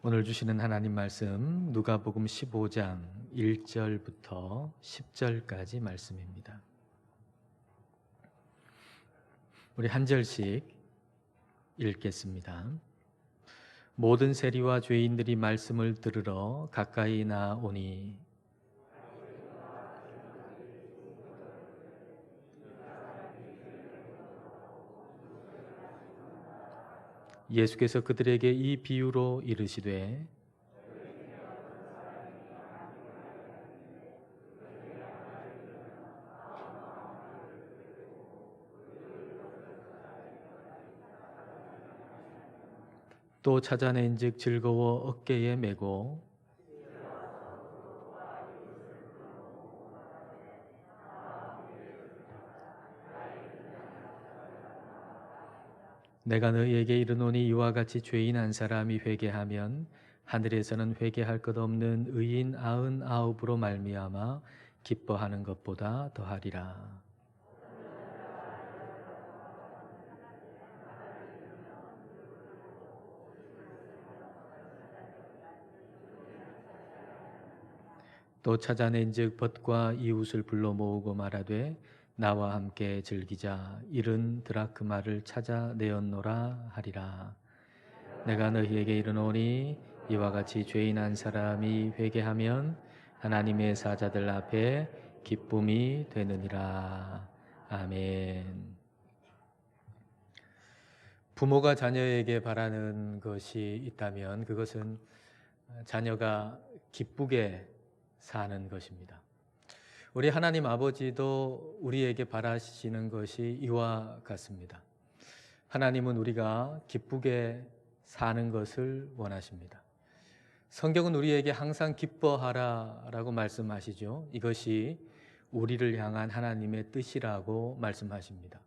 오늘 주시는 하나님 말씀 누가복음 15장 1절부터 10절까지 말씀입니다. 우리 한 절씩 읽겠습니다. 모든 세리와 죄인들이 말씀을 들으러 가까이 나오니 예수께서 그들에게 이 비유로 이르시되 또 찾아낸즉 즐거워 어깨에 메고 내가 너희에게 이르노니 이와 같이 죄인 한 사람이 회개하면 하늘에서는 회개할 것 없는 의인 99으로 말미암아 기뻐하는 것보다 더하리라. 또 찾아낸즉 벗과 이웃을 불러 모으고 말하되 나와 함께 즐기자 이른 드라크마를 찾아내었노라 하리라. 내가 너희에게 이르노니 이와 같이 죄인 한 사람이 회개하면 하나님의 사자들 앞에 기쁨이 되느니라. 아멘. 부모가 자녀에게 바라는 것이 있다면 그것은 자녀가 기쁘게 사는 것입니다. 우리 하나님 아버지도 우리에게 바라시는 것이 이와 같습니다. 하나님은 우리가 기쁘게 사는 것을 원하십니다. 성경은 우리에게 항상 기뻐하라라고 말씀하시죠. 이것이 우리를 향한 하나님의 뜻이라고 말씀하십니다.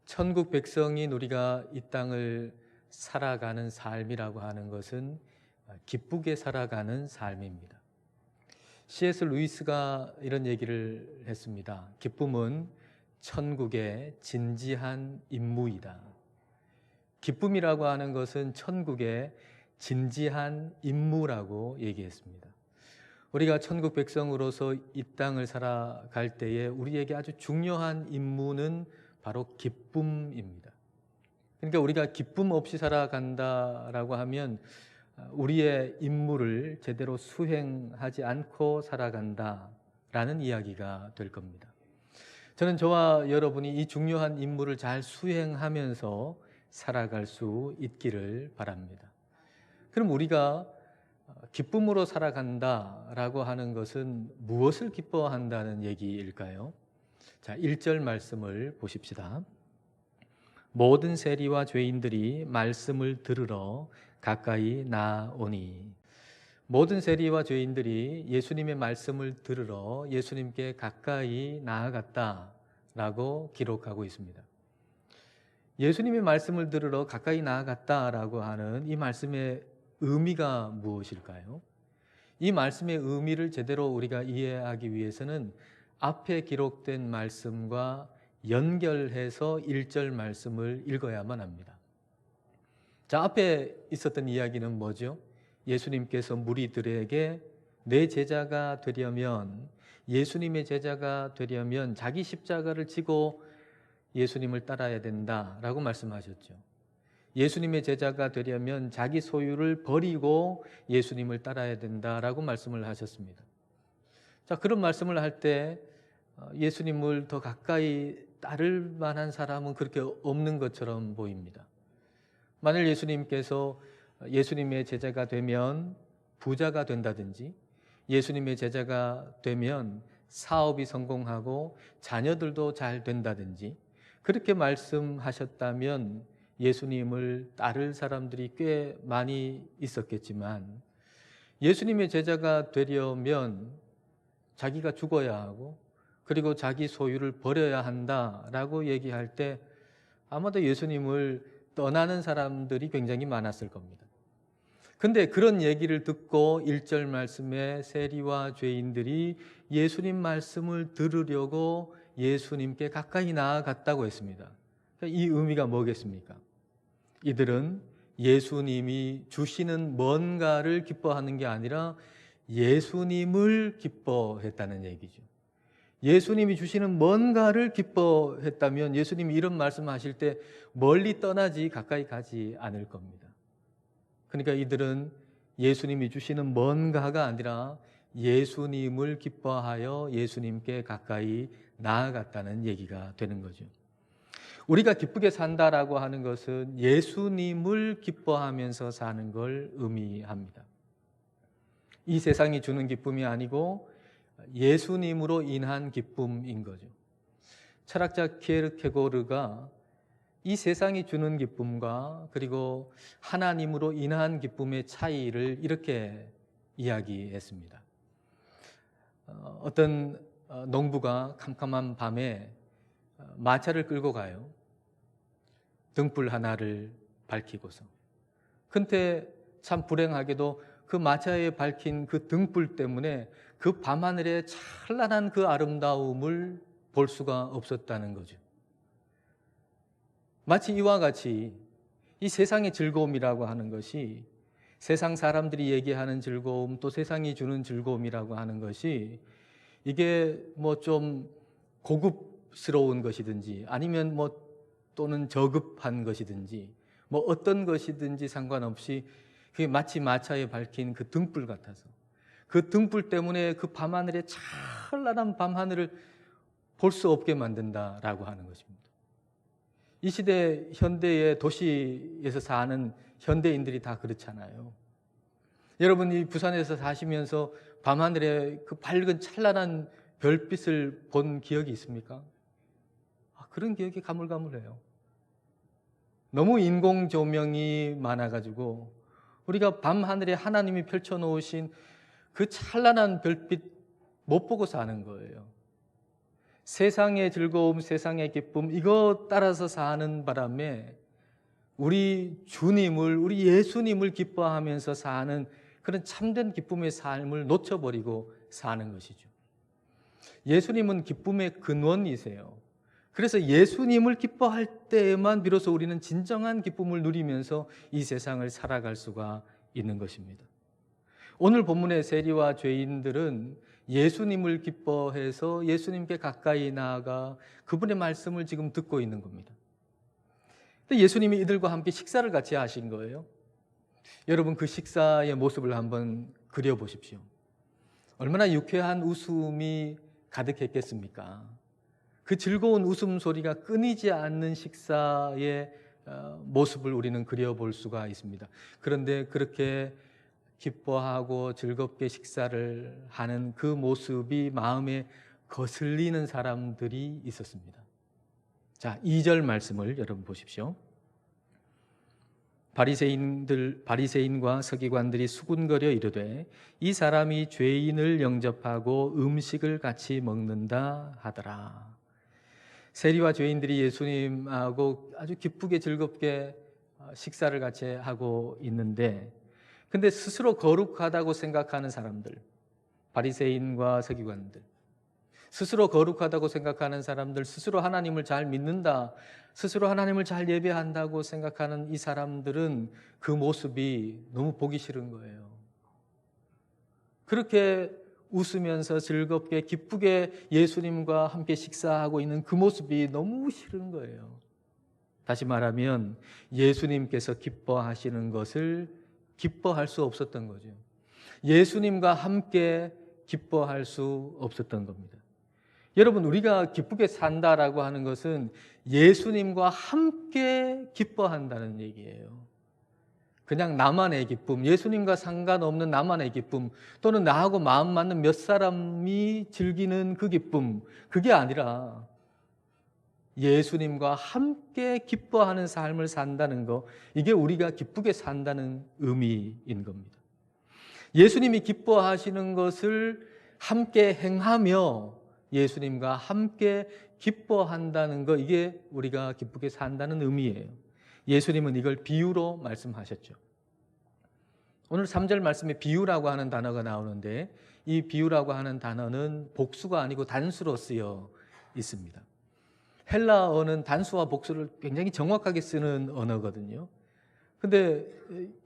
천국 백성인 우리가 이 땅을 살아가는 삶이라고 하는 것은 기쁘게 살아가는 삶입니다. C.S. 루이스가 이런 얘기를 했습니다. 기쁨은 천국의 진지한 임무이다. 기쁨이라고 하는 것은 천국의 진지한 임무라고 얘기했습니다. 우리가 천국 백성으로서 이 땅을 살아갈 때에 우리에게 아주 중요한 임무는 바로 기쁨입니다. 그러니까 우리가 기쁨 없이 살아간다라고 하면 우리의 임무를 제대로 수행하지 않고 살아간다라는 이야기가 될 겁니다. 저는 저와 여러분이 이 중요한 임무를 잘 수행하면서 살아갈 수 있기를 바랍니다. 그럼 우리가 기쁨으로 살아간다라고 하는 것은 무엇을 기뻐한다는 얘기일까요? 자, 1절 말씀을 보십시다. 모든 세리와 죄인들이 말씀을 들으러 가까이 나오니. 모든 세리와 죄인들이 예수님의 말씀을 들으러 예수님께 가까이 나아갔다라고 기록하고 있습니다. 예수님의 말씀을 들으러 가까이 나아갔다라고 하는 이 말씀의 의미가 무엇일까요? 이 말씀의 의미를 제대로 우리가 이해하기 위해서는 앞에 기록된 말씀과 연결해서 1절 말씀을 읽어야만 합니다. 자, 앞에 있었던 이야기는 뭐죠? 예수님께서 무리들에게 내 제자가 되려면, 예수님의 제자가 되려면 자기 십자가를 지고 예수님을 따라야 된다라고 말씀하셨죠. 예수님의 제자가 되려면 자기 소유를 버리고 예수님을 따라야 된다라고 말씀을 하셨습니다. 자, 그런 말씀을 할 때 예수님을 더 가까이 따를 만한 사람은 그렇게 없는 것처럼 보입니다. 만일 예수님께서 예수님의 제자가 되면 부자가 된다든지, 예수님의 제자가 되면 사업이 성공하고 자녀들도 잘 된다든지 그렇게 말씀하셨다면 예수님을 따를 사람들이 꽤 많이 있었겠지만, 예수님의 제자가 되려면 자기가 죽어야 하고 그리고 자기 소유를 버려야 한다라고 얘기할 때 아마도 예수님을 떠나는 사람들이 굉장히 많았을 겁니다. 근데 그런 얘기를 듣고 1절 말씀에 세리와 죄인들이 예수님 말씀을 들으려고 예수님께 가까이 나아갔다고 했습니다. 이 의미가 뭐겠습니까? 이들은 예수님이 주시는 뭔가를 기뻐하는 게 아니라 예수님을 기뻐했다는 얘기죠. 예수님이 주시는 뭔가를 기뻐했다면 예수님이 이런 말씀하실 때 멀리 떠나지 가까이 가지 않을 겁니다. 그러니까 이들은 예수님이 주시는 뭔가가 아니라 예수님을 기뻐하여 예수님께 가까이 나아갔다는 얘기가 되는 거죠. 우리가 기쁘게 산다라고 하는 것은 예수님을 기뻐하면서 사는 걸 의미합니다. 이 세상이 주는 기쁨이 아니고 예수님으로 인한 기쁨인 거죠. 철학자 키에르케고르가 이 세상이 주는 기쁨과 그리고 하나님으로 인한 기쁨의 차이를 이렇게 이야기했습니다. 어떤 농부가 캄캄한 밤에 마차를 끌고 가요. 등불 하나를 밝히고서. 근데 참 불행하게도 그 마차에 밝힌 그 등불 때문에 그 밤하늘의 찬란한 그 아름다움을 볼 수가 없었다는 거죠. 마치 이와 같이 이 세상의 즐거움이라고 하는 것이, 세상 사람들이 얘기하는 즐거움, 또 세상이 주는 즐거움이라고 하는 것이 이게 뭐 좀 고급스러운 것이든지 아니면 또는 저급한 것이든지 어떤 것이든지 상관없이 그게 마치 마차에 밝힌 그 등불 같아서 그 등불 때문에 그 밤하늘의 찬란한 밤하늘을 볼 수 없게 만든다라고 하는 것입니다. 이 시대 현대의 도시에서 사는 현대인들이 다 그렇잖아요. 여러분, 이 부산에서 사시면서 밤하늘에 그 밝은 찬란한 별빛을 본 기억이 있습니까? 그런 기억이 가물가물해요. 너무 인공 조명이 많아가지고 우리가 밤하늘에 하나님이 펼쳐놓으신 그 찬란한 별빛 못 보고 사는 거예요. 세상의 즐거움, 세상의 기쁨 이거 따라서 사는 바람에 우리 주님을, 우리 예수님을 기뻐하면서 사는 그런 참된 기쁨의 삶을 놓쳐버리고 사는 것이죠. 예수님은 기쁨의 근원이세요. 그래서 예수님을 기뻐할 때에만 비로소 우리는 진정한 기쁨을 누리면서 이 세상을 살아갈 수가 있는 것입니다. 오늘 본문의 세리와 죄인들은 예수님을 기뻐해서 예수님께 가까이 나아가 그분의 말씀을 지금 듣고 있는 겁니다. 근데 예수님이 이들과 함께 식사를 같이 하신 거예요. 여러분, 그 식사의 모습을 한번 그려보십시오. 얼마나 유쾌한 웃음이 가득했겠습니까? 그 즐거운 웃음소리가 끊이지 않는 식사의 모습을 우리는 그려볼 수가 있습니다. 그런데 그렇게 기뻐하고 즐겁게 식사를 하는 그 모습이 마음에 거슬리는 사람들이 있었습니다. 자, 2절 말씀을 여러분 보십시오. 바리새인과 서기관들이 수군거려 이르되 이 사람이 죄인을 영접하고 음식을 같이 먹는다 하더라. 세리와 죄인들이 예수님하고 아주 기쁘게 즐겁게 식사를 같이 하고 있는데, 근데 스스로 거룩하다고 생각하는 사람들, 바리새인과 서기관들, 스스로 거룩하다고 생각하는 사람들, 스스로 하나님을 잘 믿는다, 스스로 하나님을 잘 예배한다고 생각하는 이 사람들은 그 모습이 너무 보기 싫은 거예요. 그렇게 웃으면서 즐겁게 기쁘게 예수님과 함께 식사하고 있는 그 모습이 너무 싫은 거예요. 다시 말하면 예수님께서 기뻐하시는 것을 기뻐할 수 없었던 거죠. 예수님과 함께 기뻐할 수 없었던 겁니다. 여러분, 우리가 기쁘게 산다라고 하는 것은 예수님과 함께 기뻐한다는 얘기예요. 그냥 나만의 기쁨, 예수님과 상관없는 나만의 기쁨, 또는 나하고 마음 맞는 몇 사람이 즐기는 그 기쁨, 그게 아니라 예수님과 함께 기뻐하는 삶을 산다는 거, 이게 우리가 기쁘게 산다는 의미인 겁니다. 예수님이 기뻐하시는 것을 함께 행하며 예수님과 함께 기뻐한다는 거, 이게 우리가 기쁘게 산다는 의미예요. 예수님은 이걸 비유로 말씀하셨죠. 오늘 3절 말씀에 비유라고 하는 단어가 나오는데, 이 비유라고 하는 단어는 복수가 아니고 단수로 쓰여 있습니다. 헬라어는 단수와 복수를 굉장히 정확하게 쓰는 언어거든요. 근데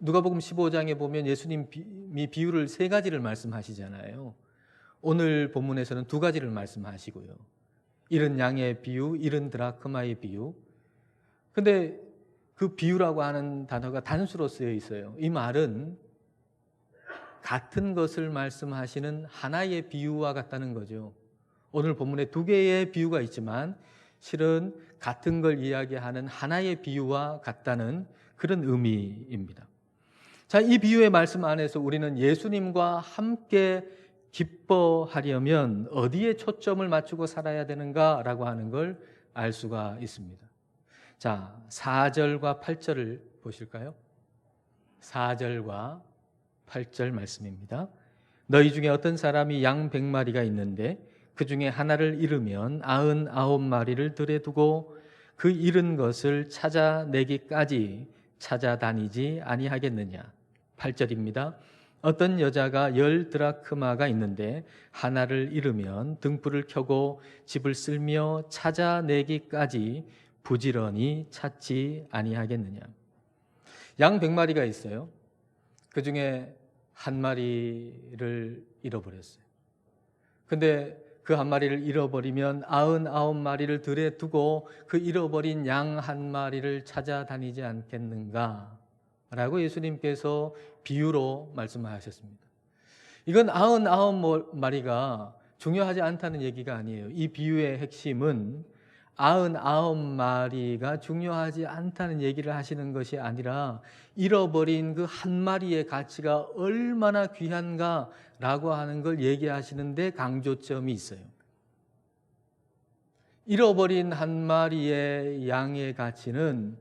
누가복음 15장에 보면 예수님이 비유를 3가지를 말씀하시잖아요. 오늘 본문에서는 2가지를 말씀하시고요. 잃은 양의 비유, 잃은 드라크마의 비유. 근데 그 비유라고 하는 단어가 단수로 쓰여 있어요. 이 말은 같은 것을 말씀하시는 하나의 비유와 같다는 거죠. 오늘 본문에 2개의 비유가 있지만 실은 같은 걸 이야기하는 하나의 비유와 같다는 그런 의미입니다. 자, 이 비유의 말씀 안에서 우리는 예수님과 함께 기뻐하려면 어디에 초점을 맞추고 살아야 되는가라고 하는 걸 알 수가 있습니다. 자, 4절과 8절을 보실까요? 4절과 8절 말씀입니다. 너희 중에 어떤 사람이 양 100마리가 있는데 그 중에 하나를 잃으면 99마리를 들에 두고 그 잃은 것을 찾아내기까지 찾아다니지 아니하겠느냐. 8절입니다. 어떤 여자가 10드라크마가 있는데 하나를 잃으면 등불을 켜고 집을 쓸며 찾아내기까지 부지런히 찾지 아니하겠느냐. 양 100마리가 있어요. 그 중에 한 마리를 잃어버렸어요. 근데 그 한 마리를 잃어버리면 99마리를 들에 두고 그 잃어버린 양 한 마리를 찾아다니지 않겠는가? 라고 예수님께서 비유로 말씀하셨습니다. 이건 99마리가 중요하지 않다는 얘기가 아니에요. 이 비유의 핵심은 99마리가 중요하지 않다는 얘기를 하시는 것이 아니라 잃어버린 그 한 마리의 가치가 얼마나 귀한가라고 하는 걸 얘기하시는데 강조점이 있어요. 잃어버린 한 마리의 양의 가치는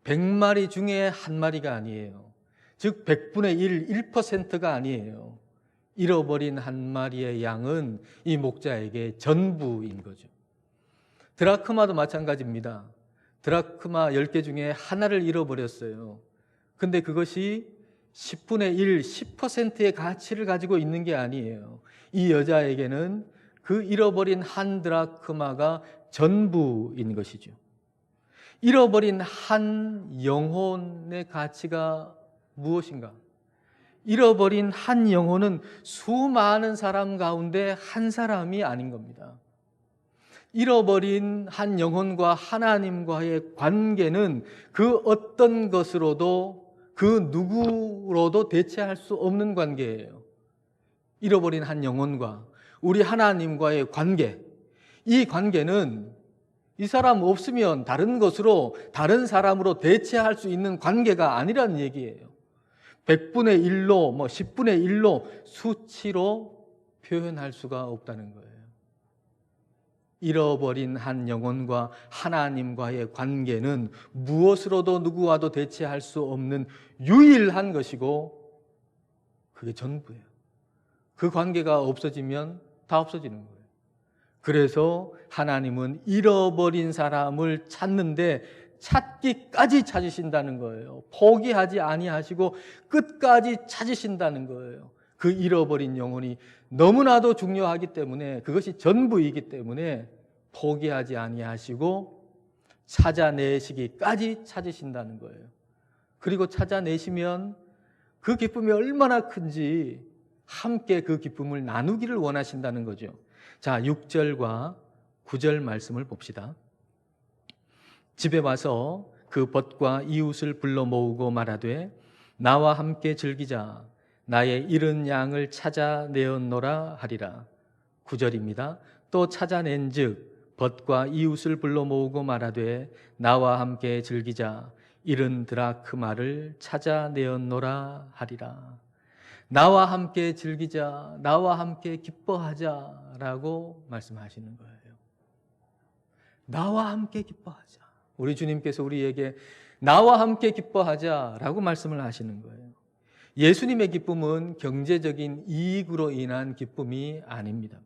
100마리 중에 한 마리가 아니에요. 즉 100분의 1, 1%가 아니에요. 잃어버린 한 마리의 양은 이 목자에게 전부인 거죠. 드라크마도 마찬가지입니다. 드라크마 10개 중에 하나를 잃어버렸어요. 근데 그것이 10분의 1, 10%의 가치를 가지고 있는 게 아니에요. 이 여자에게는 그 잃어버린 한 드라크마가 전부인 것이죠. 잃어버린 한 영혼의 가치가 무엇인가? 잃어버린 한 영혼은 수많은 사람 가운데 한 사람이 아닌 겁니다. 잃어버린 한 영혼과 하나님과의 관계는 그 어떤 것으로도 그 누구로도 대체할 수 없는 관계예요. 잃어버린 한 영혼과 우리 하나님과의 관계, 이 관계는 이 사람 없으면 다른 것으로, 다른 사람으로 대체할 수 있는 관계가 아니라는 얘기예요. 100분의 1로, 10분의 1로 수치로 표현할 수가 없다는 거예요. 잃어버린 한 영혼과 하나님과의 관계는 무엇으로도 누구와도 대체할 수 없는 유일한 것이고 그게 전부예요. 그 관계가 없어지면 다 없어지는 거예요. 그래서 하나님은 잃어버린 사람을 찾는데 찾기까지 찾으신다는 거예요. 포기하지 아니하시고 끝까지 찾으신다는 거예요. 그 잃어버린 영혼이 너무나도 중요하기 때문에, 그것이 전부이기 때문에 포기하지 아니하시고 찾아내시기까지 찾으신다는 거예요. 그리고 찾아내시면 그 기쁨이 얼마나 큰지 함께 그 기쁨을 나누기를 원하신다는 거죠. 자, 6절과 9절 말씀을 봅시다. 집에 와서 그 벗과 이웃을 불러 모으고 말하되 나와 함께 즐기자. 나의 잃은 양을 찾아내었노라 하리라. 9절입니다. 또 찾아낸즉 벗과 이웃을 불러 모으고 말하되 나와 함께 즐기자. 잃은 드라크마를 찾아내었노라 하리라. 나와 함께 즐기자, 나와 함께 기뻐하자라고 말씀하시는 거예요. 나와 함께 기뻐하자. 우리 주님께서 우리에게 나와 함께 기뻐하자라고 말씀을 하시는 거예요. 예수님의 기쁨은 경제적인 이익으로 인한 기쁨이 아닙니다.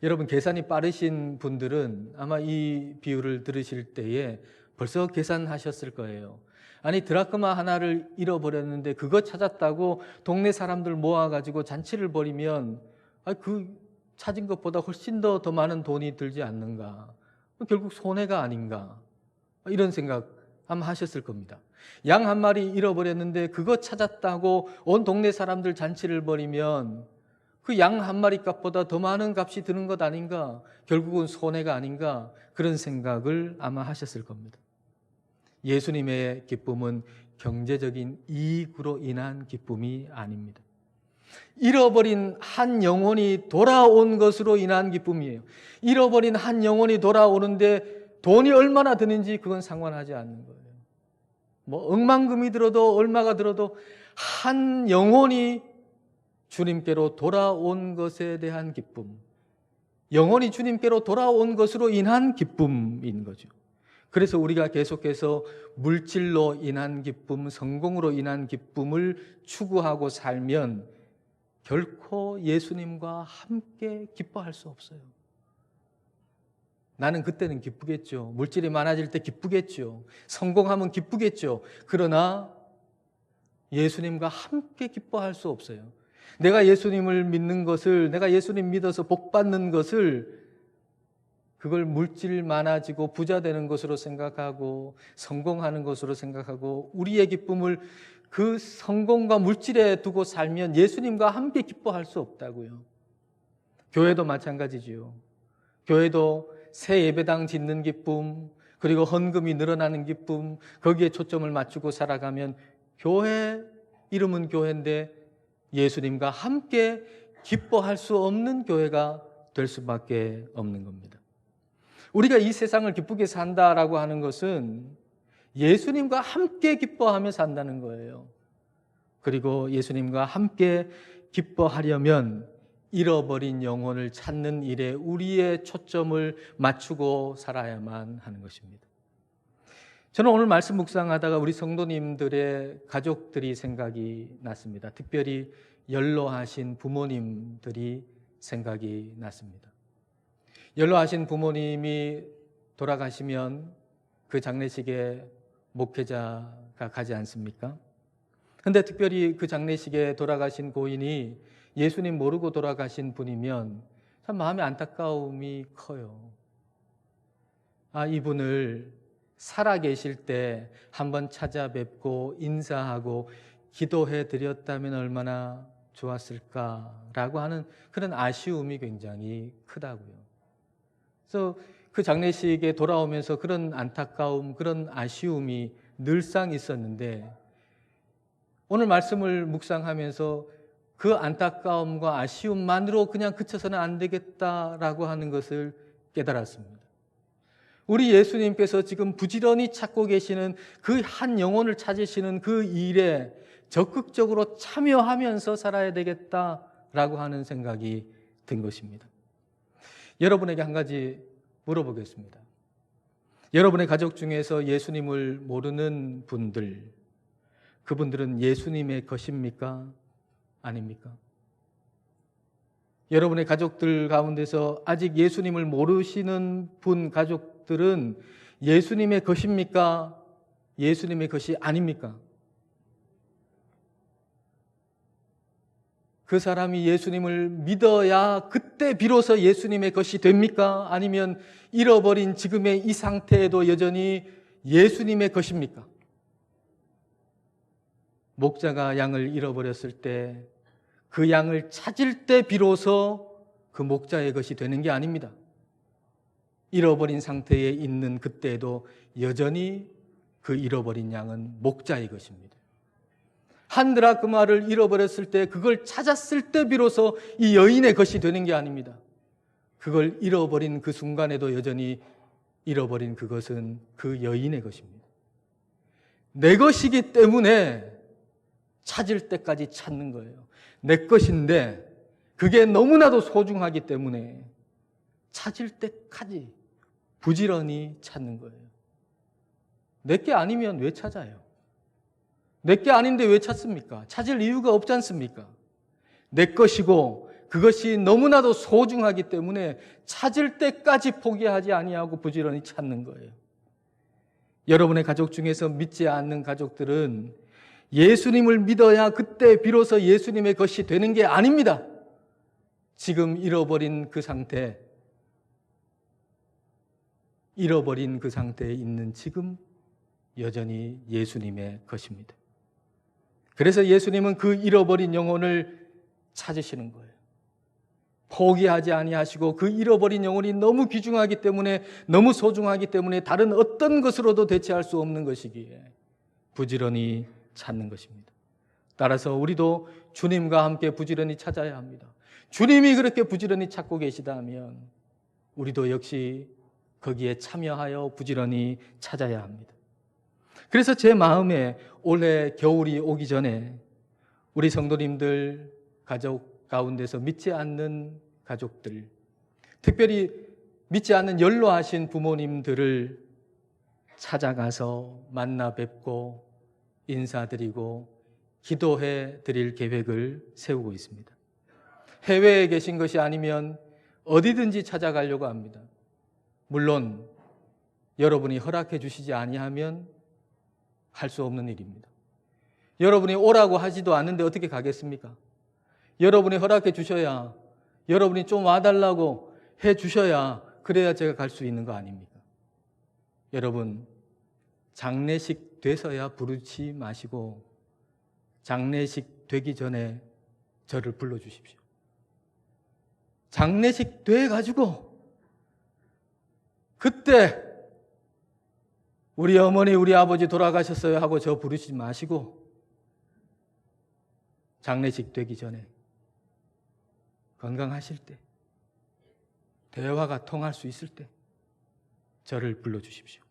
여러분, 계산이 빠르신 분들은 아마 이 비유를 들으실 때에 벌써 계산하셨을 거예요. 아니, 드라크마 하나를 잃어버렸는데 그거 찾았다고 동네 사람들 모아가지고 잔치를 벌이면 그 찾은 것보다 훨씬 더 많은 돈이 들지 않는가? 결국 손해가 아닌가? 이런 생각 아마 하셨을 겁니다. 양 한 마리 잃어버렸는데 그거 찾았다고 온 동네 사람들 잔치를 벌이면 그 양 한 마리 값보다 더 많은 값이 드는 것 아닌가? 결국은 손해가 아닌가? 그런 생각을 아마 하셨을 겁니다. 예수님의 기쁨은 경제적인 이익으로 인한 기쁨이 아닙니다. 잃어버린 한 영혼이 돌아온 것으로 인한 기쁨이에요. 잃어버린 한 영혼이 돌아오는데 돈이 얼마나 드는지 그건 상관하지 않는 거예요. 뭐 억만금이 들어도 얼마가 들어도 한 영혼이 주님께로 돌아온 것에 대한 기쁨, 영혼이 주님께로 돌아온 것으로 인한 기쁨인 거죠. 그래서 우리가 계속해서 물질로 인한 기쁨, 성공으로 인한 기쁨을 추구하고 살면 결코 예수님과 함께 기뻐할 수 없어요. 나는 그때는 기쁘겠죠. 물질이 많아질 때 기쁘겠죠. 성공하면 기쁘겠죠. 그러나 예수님과 함께 기뻐할 수 없어요. 내가 예수님을 믿는 것을, 내가 예수님 믿어서 복 받는 것을 그걸 물질 많아지고 부자 되는 것으로 생각하고 성공하는 것으로 생각하고 우리의 기쁨을 그 성공과 물질에 두고 살면 예수님과 함께 기뻐할 수 없다고요. 교회도 마찬가지지요. 교회도 새 예배당 짓는 기쁨, 그리고 헌금이 늘어나는 기쁨, 거기에 초점을 맞추고 살아가면 교회, 이름은 교회인데 예수님과 함께 기뻐할 수 없는 교회가 될 수밖에 없는 겁니다. 우리가 이 세상을 기쁘게 산다라고 하는 것은 예수님과 함께 기뻐하며 산다는 거예요. 그리고 예수님과 함께 기뻐하려면 잃어버린 영혼을 찾는 일에 우리의 초점을 맞추고 살아야만 하는 것입니다. 저는 오늘 말씀 묵상하다가 우리 성도님들의 가족들이 생각이 났습니다. 특별히 연로하신 부모님들이 생각이 났습니다. 연로하신 부모님이 돌아가시면 그 장례식에 목회자가 가지 않습니까? 근데 특별히 그 장례식에 돌아가신 고인이 예수님 모르고 돌아가신 분이면 참 마음의 안타까움이 커요. 이분을 살아계실 때 한번 찾아뵙고 인사하고 기도해 드렸다면 얼마나 좋았을까라고 하는 그런 아쉬움이 굉장히 크다고요. 그래서 그 장례식에 돌아오면서 그런 안타까움, 그런 아쉬움이 늘상 있었는데 오늘 말씀을 묵상하면서 그 안타까움과 아쉬움만으로 그냥 그쳐서는 안 되겠다라고 하는 것을 깨달았습니다. 우리 예수님께서 지금 부지런히 찾고 계시는 그 한 영혼을 찾으시는 그 일에 적극적으로 참여하면서 살아야 되겠다라고 하는 생각이 든 것입니다. 여러분에게 한 가지 물어보겠습니다. 여러분의 가족 중에서 예수님을 모르는 분들, 그분들은 예수님의 것입니까? 아닙니까? 여러분의 가족들 가운데서 아직 예수님을 모르시는 분 가족들은 예수님의 것입니까? 예수님의 것이 아닙니까? 그 사람이 예수님을 믿어야 그때 비로소 예수님의 것이 됩니까? 아니면 잃어버린 지금의 이 상태에도 여전히 예수님의 것입니까? 목자가 양을 잃어버렸을 때 그 양을 찾을 때 비로소 그 목자의 것이 되는 게 아닙니다. 잃어버린 상태에 있는 그때에도 여전히 그 잃어버린 양은 목자의 것입니다. 한 드라크마를 잃어버렸을 때 그걸 찾았을 때 비로소 이 여인의 것이 되는 게 아닙니다. 그걸 잃어버린 그 순간에도 여전히 잃어버린 그것은 그 여인의 것입니다. 내 것이기 때문에 찾을 때까지 찾는 거예요. 내 것인데 그게 너무나도 소중하기 때문에 찾을 때까지 부지런히 찾는 거예요. 내게 아니면 왜 찾아요? 내게 아닌데 왜 찾습니까? 찾을 이유가 없지 않습니까? 내 것이고 그것이 너무나도 소중하기 때문에 찾을 때까지 포기하지 아니하고 부지런히 찾는 거예요. 여러분의 가족 중에서 믿지 않는 가족들은 예수님을 믿어야 그때 비로소 예수님의 것이 되는 게 아닙니다. 지금 잃어버린 그 상태에 있는 지금 여전히 예수님의 것입니다. 그래서 예수님은 그 잃어버린 영혼을 찾으시는 거예요. 포기하지 아니하시고 그 잃어버린 영혼이 너무 귀중하기 때문에, 너무 소중하기 때문에 다른 어떤 것으로도 대체할 수 없는 것이기에 부지런히 찾는 것입니다. 따라서 우리도 주님과 함께 부지런히 찾아야 합니다. 주님이 그렇게 부지런히 찾고 계시다면 우리도 역시 거기에 참여하여 부지런히 찾아야 합니다. 그래서 제 마음에 올해 겨울이 오기 전에 우리 성도님들, 가족 가운데서 믿지 않는 가족들, 특별히 믿지 않는 연로하신 부모님들을 찾아가서 만나 뵙고 인사드리고 기도해 드릴 계획을 세우고 있습니다. 해외에 계신 것이 아니면 어디든지 찾아가려고 합니다. 물론 여러분이 허락해 주시지 아니하면 할 수 없는 일입니다. 여러분이 오라고 하지도 않는데 어떻게 가겠습니까? 여러분이 허락해 주셔야, 여러분이 좀 와달라고 해 주셔야 그래야 제가 갈 수 있는 거 아닙니까? 여러분, 장례식 돼서야 부르지 마시고 장례식 되기 전에 저를 불러주십시오. 장례식 돼가지고 그때 우리 어머니, 우리 아버지 돌아가셨어요 하고 저 부르시지 마시고 장례식 되기 전에 건강하실 때, 대화가 통할 수 있을 때 저를 불러주십시오.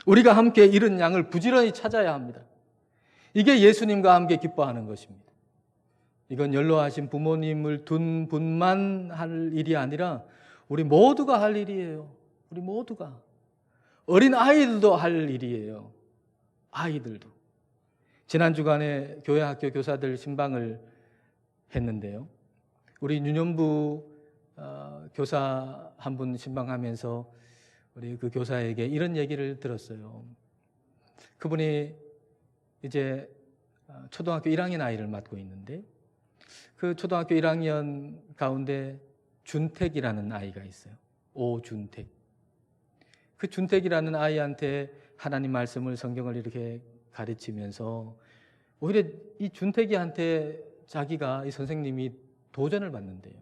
우리가 함께 잃은 양을 부지런히 찾아야 합니다. 이게 예수님과 함께 기뻐하는 것입니다. 이건 연로하신 부모님을 둔 분만 할 일이 아니라 우리 모두가 할 일이에요. 우리 모두가. 어린 아이들도 할 일이에요. 아이들도. 지난 주간에 교회 학교 교사들 신방을 했는데요. 우리 윤현부 교사 한 분 신방하면서 우리 그 교사에게 이런 얘기를 들었어요. 그분이 이제 초등학교 1학년 아이를 맡고 있는데 그 초등학교 1학년 가운데 준택이라는 아이가 있어요. 오준택. 그 준택이라는 아이한테 하나님 말씀을, 성경을 이렇게 가르치면서 오히려 이 준택이한테 자기가, 이 선생님이 도전을 받는데요.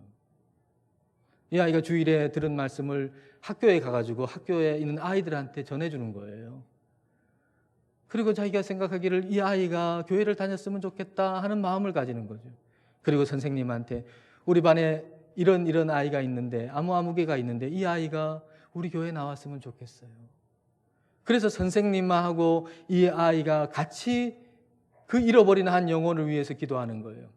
이 아이가 주일에 들은 말씀을 학교에 가가지고 학교에 있는 아이들한테 전해주는 거예요. 그리고 자기가 생각하기를 이 아이가 교회를 다녔으면 좋겠다 하는 마음을 가지는 거죠. 그리고 선생님한테 우리 반에 이런 아이가 있는데, 아무개가 있는데 이 아이가 우리 교회에 나왔으면 좋겠어요. 그래서 선생님하고 이 아이가 같이 그 잃어버린 한 영혼을 위해서 기도하는 거예요.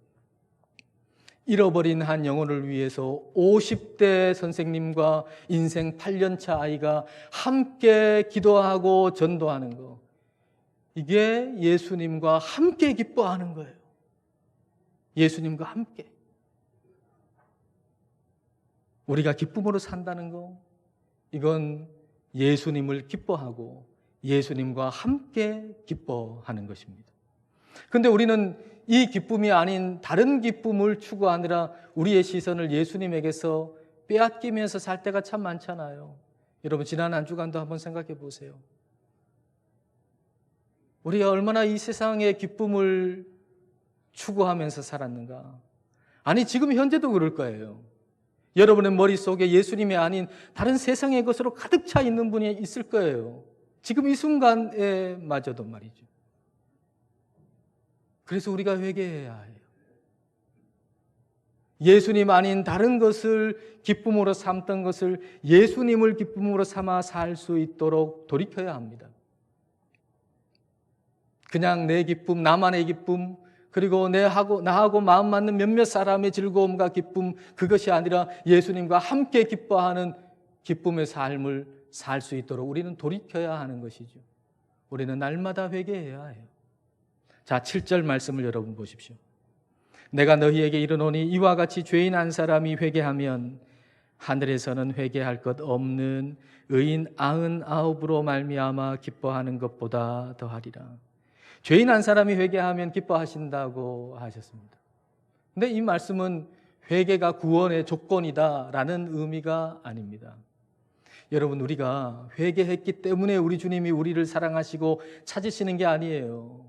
잃어버린 한 영혼을 위해서 50대 선생님과 인생 8년차 아이가 함께 기도하고 전도하는 거. 이게 예수님과 함께 기뻐하는 거예요. 예수님과 함께. 우리가 기쁨으로 산다는 거, 이건 예수님을 기뻐하고 예수님과 함께 기뻐하는 것입니다. 그런데 우리는 이 기쁨이 아닌 다른 기쁨을 추구하느라 우리의 시선을 예수님에게서 빼앗기면서 살 때가 참 많잖아요. 여러분, 지난 한 주간도 한번 생각해 보세요. 우리가 얼마나 이 세상의 기쁨을 추구하면서 살았는가. 아니, 지금 현재도 그럴 거예요. 여러분의 머릿속에 예수님이 아닌 다른 세상의 것으로 가득 차 있는 분이 있을 거예요. 지금 이 순간에 마저도 말이죠. 그래서 우리가 회개해야 해요. 예수님 아닌 다른 것을 기쁨으로 삼던 것을 예수님을 기쁨으로 삼아 살 수 있도록 돌이켜야 합니다. 그냥 내 기쁨, 나만의 기쁨, 그리고 나하고 마음 맞는 몇몇 사람의 즐거움과 기쁨, 그것이 아니라 예수님과 함께 기뻐하는 기쁨의 삶을 살 수 있도록 우리는 돌이켜야 하는 것이죠. 우리는 날마다 회개해야 해요. 자, 7절 말씀을 여러분 보십시오. 내가 너희에게 이르노니 이와 같이 죄인 한 사람이 회개하면 하늘에서는 회개할 것 없는 의인 99으로 말미암아 기뻐하는 것보다 더하리라. 죄인 한 사람이 회개하면 기뻐하신다고 하셨습니다. 근데 이 말씀은 회개가 구원의 조건이다라는 의미가 아닙니다. 여러분, 우리가 회개했기 때문에 우리 주님이 우리를 사랑하시고 찾으시는 게 아니에요.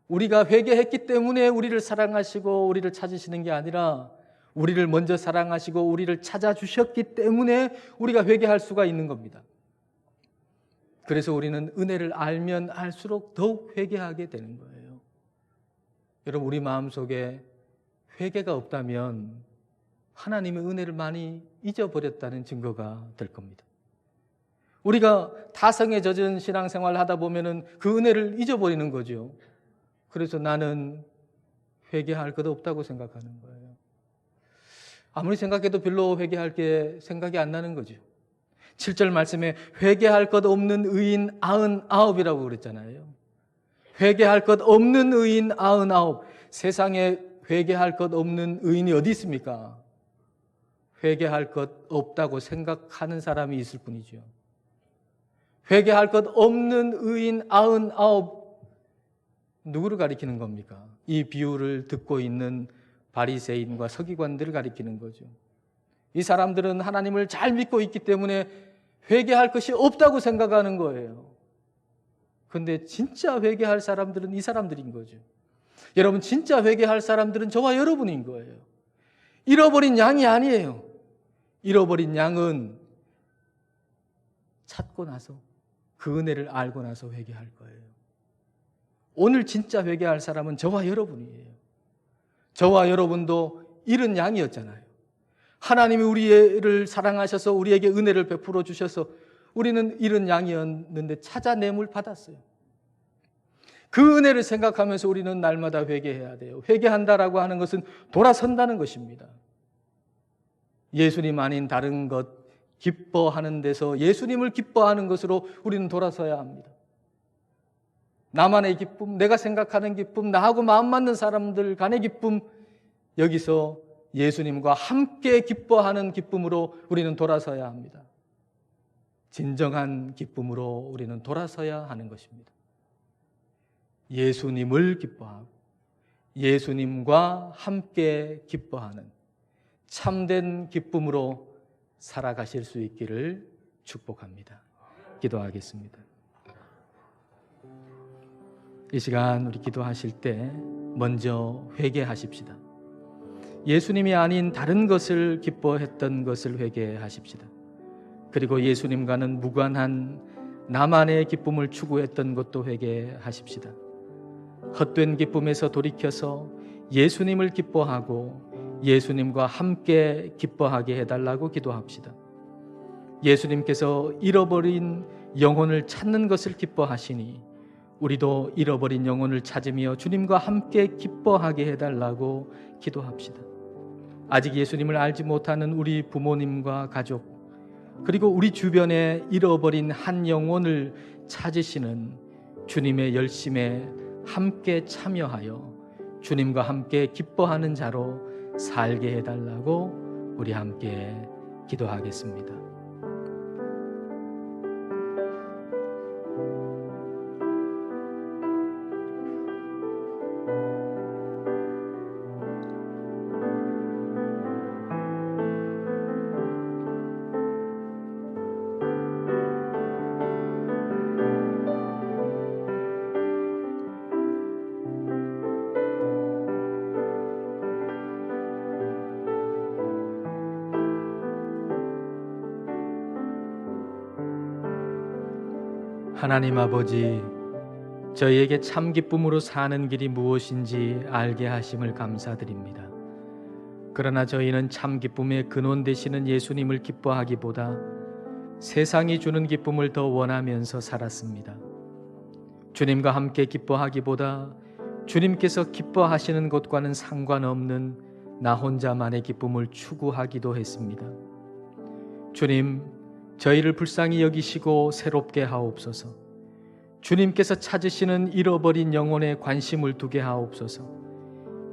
우리가 회개했기 때문에 우리를 사랑하시고 우리를 찾으시는 게 아니라 우리를 먼저 사랑하시고 우리를 찾아주셨기 때문에 우리가 회개할 수가 있는 겁니다. 그래서 우리는 은혜를 알면 알수록 더욱 회개하게 되는 거예요. 여러분, 우리 마음속에 회개가 없다면 하나님의 은혜를 많이 잊어버렸다는 증거가 될 겁니다. 우리가 타성에 젖은 신앙생활을 하다 보면은 그 은혜를 잊어버리는 거죠. 그래서 나는 회개할 것 없다고 생각하는 거예요. 아무리 생각해도 별로 회개할 게 생각이 안 나는 거죠. 7절 말씀에 회개할 것 없는 의인 99이라고 그랬잖아요. 회개할 것 없는 의인 99. 세상에 회개할 것 없는 의인이 어디 있습니까? 회개할 것 없다고 생각하는 사람이 있을 뿐이죠. 회개할 것 없는 의인 99, 누구를 가리키는 겁니까? 이 비유를 듣고 있는 바리새인과 서기관들을 가리키는 거죠. 이 사람들은 하나님을 잘 믿고 있기 때문에 회개할 것이 없다고 생각하는 거예요. 그런데 진짜 회개할 사람들은 이 사람들인 거죠. 여러분, 진짜 회개할 사람들은 저와 여러분인 거예요. 잃어버린 양이 아니에요. 잃어버린 양은 찾고 나서 그 은혜를 알고 나서 회개할 거예요. 오늘 진짜 회개할 사람은 저와 여러분이에요. 저와 여러분도 잃은 양이었잖아요. 하나님이 우리를 사랑하셔서 우리에게 은혜를 베풀어 주셔서 우리는 잃은 양이었는데 찾아냄을 받았어요. 그 은혜를 생각하면서 우리는 날마다 회개해야 돼요. 회개한다라고 하는 것은 돌아선다는 것입니다. 예수님 아닌 다른 것 기뻐하는 데서 예수님을 기뻐하는 것으로 우리는 돌아서야 합니다. 나만의 기쁨, 내가 생각하는 기쁨, 나하고 마음 맞는 사람들 간의 기쁨, 여기서 예수님과 함께 기뻐하는 기쁨으로 우리는 돌아서야 합니다. 진정한 기쁨으로 우리는 돌아서야 하는 것입니다. 예수님을 기뻐하고 예수님과 함께 기뻐하는 참된 기쁨으로 살아가실 수 있기를 축복합니다. 기도하겠습니다. 이 시간 우리 기도하실 때 먼저 회개하십시다. 예수님이 아닌 다른 것을 기뻐했던 것을 회개하십시다. 그리고 예수님과는 무관한 나만의 기쁨을 추구했던 것도 회개하십시다. 헛된 기쁨에서 돌이켜서 예수님을 기뻐하고 예수님과 함께 기뻐하게 해달라고 기도합시다. 예수님께서 잃어버린 영혼을 찾는 것을 기뻐하시니 우리도 잃어버린 영혼을 찾으며 주님과 함께 기뻐하게 해달라고 기도합시다. 아직 예수님을 알지 못하는 우리 부모님과 가족, 그리고 우리 주변에 잃어버린 한 영혼을 찾으시는 주님의 열심에 함께 참여하여 주님과 함께 기뻐하는 자로 살게 해달라고 우리 함께 기도하겠습니다. 하나님 아버지, 저희에게 참 기쁨으로 사는 길이 무엇인지 알게 하심을 감사드립니다. 그러나 저희는 참 기쁨의 근원 되시는 예수님을 기뻐하기보다 세상이 주는 기쁨을 더 원하면서 살았습니다. 주님과 함께 기뻐하기보다 주님께서 기뻐하시는 것과는 상관없는 나 혼자만의 기쁨을 추구하기도 했습니다. 주님, 저희를 불쌍히 여기시고 새롭게 하옵소서. 주님께서 찾으시는 잃어버린 영혼에 관심을 두게 하옵소서.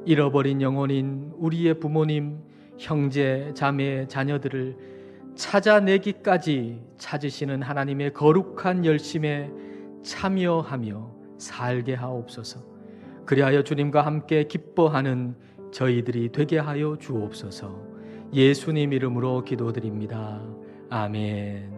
잃어버린 영혼인 우리의 부모님, 형제, 자매, 자녀들을 찾아내기까지 찾으시는 하나님의 거룩한 열심에 참여하며 살게 하옵소서. 그리하여 주님과 함께 기뻐하는 저희들이 되게 하여 주옵소서. 예수님 이름으로 기도드립니다. 아멘.